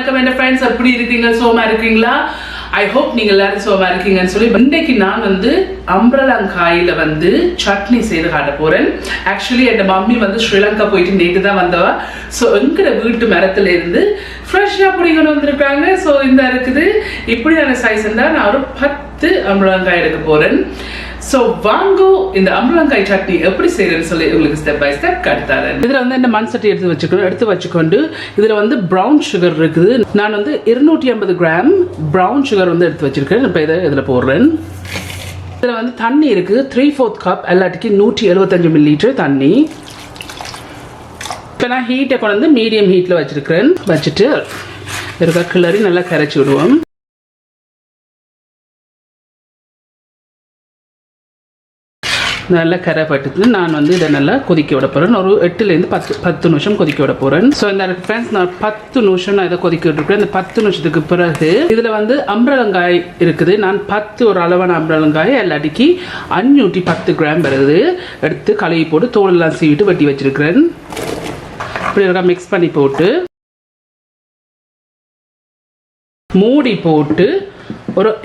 வணக்கம் என் ஃப்ரெண்ட்ஸ், எப்படி இருக்கீங்க? சோமா இருக்கீங்களா? ஐ ஹோப் நீங்க எல்லாரும் சோமா இருக்கீங்கன்னு சொல்லி இன்னைக்கு நான் அம்பரலங்காயில சட்னி செய்து காட்ட போறேன். ஆக்சுவலி என் மம்மி ஸ்ரீலங்கா போயிட்டு நேற்று தான் வந்தவா. ஸோ எங்கிற வீட்டு மரத்துல இருந்து ஃப்ரெஷ்ஷாக பிடிக்கணும் வந்திருக்காங்க. ஸோ இந்த இருக்குது இப்படியான சைஸ் இருந்தால் நான் ஒரு 10 அம்பரலங்காய் எடுக்க போறேன். ஸோ வாங்கோ இந்த அம்பரலங்காய் சட்னி எப்படி செய்யறதுன்னு சொல்லி உங்களுக்கு ஸ்டெப் பை ஸ்டெப் காட்டுறேன். இதில் இந்த மண் சட்டி எடுத்து வச்சுக்கொண்டு இதில் ப்ரௌன் சுகர் இருக்குது. நான் 250 கிராம் ப்ரௌன் சுகர் எடுத்து வச்சிருக்கேன். இப்போ இதில் போடுறேன். இதில் தண்ணி இருக்குது. 3/4 கப் எல்லாத்துக்கு 175 மில்லிலிட்டர் தண்ணி. இப்போ நான் ஹீட்டை கொண்டு மீடியம் ஹீட்டில் வச்சிருக்கிறேன். வச்சுட்டு இருக்க கிளறி நல்லா கரைச்சி விடுவோம். நல்லா கரை பட்டுட்டு நான் இதை நல்லா கொதிக்க விட போகிறேன். ஒரு 8லேருந்து 10 நிமிஷம் கொதிக்க விட போகிறேன். ஸோ இந்த ஃப்ரெண்ட்ஸ் நான் 10 நிமிஷம் நான் இதை கொதிக்க விட்டுருக்கேன். இந்த 10 நிமிஷத்துக்கு பிறகு இதில் அம்பரலங்காய் இருக்குது. நான் 10 ஒரு அளவான அம்பரலங்காய் எல்லாட்டிக்கு 510 கிராம் வருது எடுத்து கழுவி போட்டு தோலெல்லாம் சீவிட்டு வெட்டி வச்சிருக்கிறேன். இப்படி இருக்கா மிக்ஸ் பண்ணி போட்டு மூடி போட்டு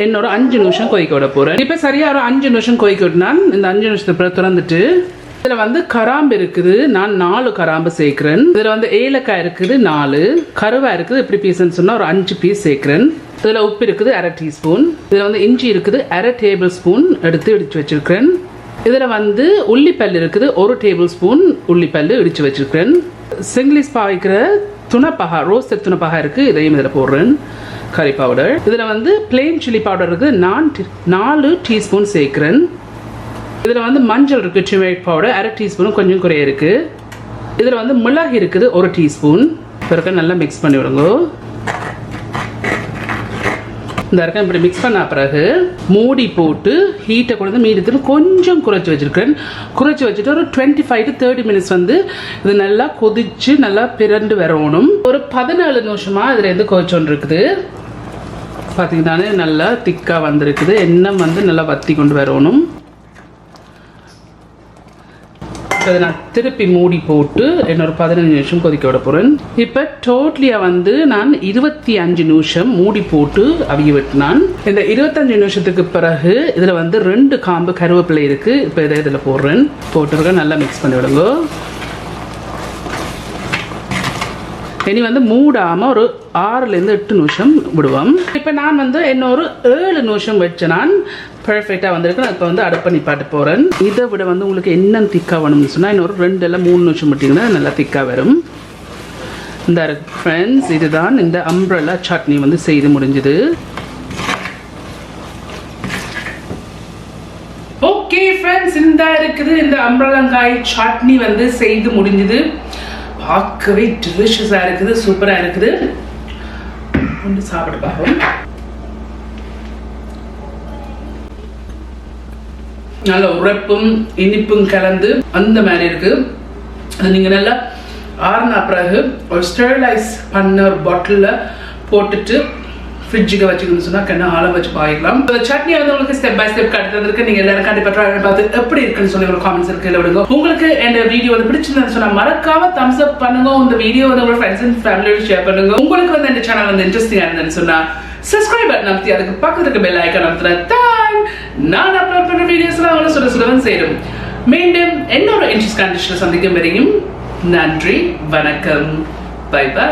என்னோட 5 நிமிஷம் கொதிக்க விட போறேன். இப்போ சரியா ஒரு 5 நிமிஷம் கொதிக்க விட்டுனான். இந்த 5 நிமிஷத்துக்கு பிறகு திறந்துட்டு இதில் கராம்பு இருக்குது. நான் 4 கராம்பு சேர்க்கிறேன். இதில் ஏலக்காய் இருக்குது 4, கருவா இருக்குது இப்படி பீஸ்ன்னு சொன்னால் ஒரு 5 பீஸ் சேர்க்கிறேன். இதில் உப்பு இருக்குது 1/2 டீஸ்பூன். இதில் இஞ்சி இருக்குது 1/2 டேபிள் ஸ்பூன் எடுத்து இடித்து வச்சிருக்கிறேன். இதில் உள்ளிப்பல் இருக்குது 1 டேபிள் ஸ்பூன் உள்ளிப்பல் இடித்து வச்சிருக்கிறேன். சிங்கிலீஸ் பாவிக்கிற துணப்பகா ரோஸ்டட் துணப்பகா இருக்குது. இதையும் இதில் போடுறேன். கறி பவுடர் இதில் பிளெயின் சில்லி பவுடர் இருக்குது. நான் 4 டீஸ்பூன் சேர்க்கிறேன். இதில் மஞ்சள் இருக்குது டர்மெரிக் பவுடர் 1/2 டீஸ்பூனும் கொஞ்சம் குறைய இருக்குது. இதில் மிளகு இருக்குது 1 டீஸ்பூன். பிறகு நல்லா மிக்ஸ் பண்ணி விடுங்க. இந்த இருக்க இப்படி மிக்ஸ் பண்ண பிறகு மூடி போட்டு ஹீட்டை கொண்டு மீடியத்தில் கொஞ்சம் குறைச்சி வச்சிருக்கேன். குறைச்சி வச்சுட்டு ஒரு 25 to 30 மினிட்ஸ் இது நல்லா கொதிச்சு நல்லா பிறண்டு வரணும். ஒரு 17 நிமிஷமா இதுல கொதிச்சோன்னு இருக்குது. பார்த்தீங்கன்னா நல்லா திக்காக வந்திருக்குது. எண்ணெய் நல்லா வத்தி கொண்டு வரணும். அதை நான் திருப்பி மூடி போட்டு இன்னொரு 15 நிமிஷம் கொதிக்க விட போகிறேன். இப்போ டோட்டலியாக நான் 25 நிமிஷம் மூடி போட்டு அவிய விட்டுனான். இந்த 25 நிமிஷத்துக்கு பிறகு இதில் 2 காம்பு கருவேப்பிலை இருக்குது. இப்போ இதில் போடுறேன். போட்டுருக்க நல்லா மிக்ஸ் பண்ணி விடுங்க. இனி மூடாமல் ஒரு 6லேருந்து 8 நிமிஷம் விடுவோம். இப்போ நான் இன்னொரு 7 நிமிஷம் வச்சு நான் பர்ஃபெக்டாக வந்திருக்கேன். இப்போ அடுப்பை நிப்பாட்ட போகிறேன். இதை விட உங்களுக்கு என்ன திக்காக வேணும்னு சொன்னால் இன்னொரு 2 இல்லை 3 நிமிஷம் விட்டிங்கன்னா நல்லா திக்காக வரும். இந்த ஃப்ரெண்ட்ஸ் இதுதான் இந்த அம்பரலா சட்னி செய்து முடிஞ்சுது. ஓகே ஃப்ரெண்ட்ஸ், இந்த இருக்குது இந்த அம்பரலங்காய் சட்னி செய்து முடிஞ்சுது. பார்க்கவே டெலிஷியஸாக இருக்குது, சூப்பராக இருக்குது. ஒன்று சாப்பிட்டு பார்ப்போம். நல்ல உரைப்பும் இனிப்பும் கலந்து அந்த மாதிரி இருக்கு. அது நீங்கள் நல்லா ஆறுன பிறகு ஒரு ஸ்டெரிலைஸ் பண்ண ஒரு பாட்டிலில் போட்டுட்டு ஃப்ரிட்ஜுக்கு வச்சுக்கணும்னு சொன்னால் கண்ணா ஆழம் வச்சு பாய்க்கலாம். இந்த சட்னி உங்களுக்கு ஸ்டெப் பை ஸ்டெப் காட்டுறதுக்கு நீங்கள் எல்லாரும் கண்டிப்பாக ட்ரை பார்த்து எப்படி இருக்குன்னு சொல்லி ஒரு காமெண்ட்ஸ் கீழே விடுங்க. உங்களுக்கு இந்த வீடியோ பிடிச்சிருந்தேன்னு சொன்னால் மறக்காம தம்ஸ் அப் பண்ணுங்க. இந்த வீடியோ உங்களோட ஃப்ரெண்ட்ஸ் அண்ட் ஃபேமிலியோட ஷேர் பண்ணுங்க. உங்களுக்கு இந்த சேனல் இன்ட்ரெஸ்டிங்காக இருந்ததுன்னு சொன்னால் சப்ஸ்கிரைப் பட்டன் அமுத்தி அதுக்கு பக்கத்துக்கு பெல் ஐக்கான் அமுத்துறேன். நான் அப்லோட் பண்ண வீடியோஸ்லாம் அவங்களை சுட சேரும். மீண்டும் இன்னொரு இன்ட்ரெஸ்ட் கண்டிஷனில் சந்திக்கும் வரையும் நன்றி, வணக்கம், பை பை.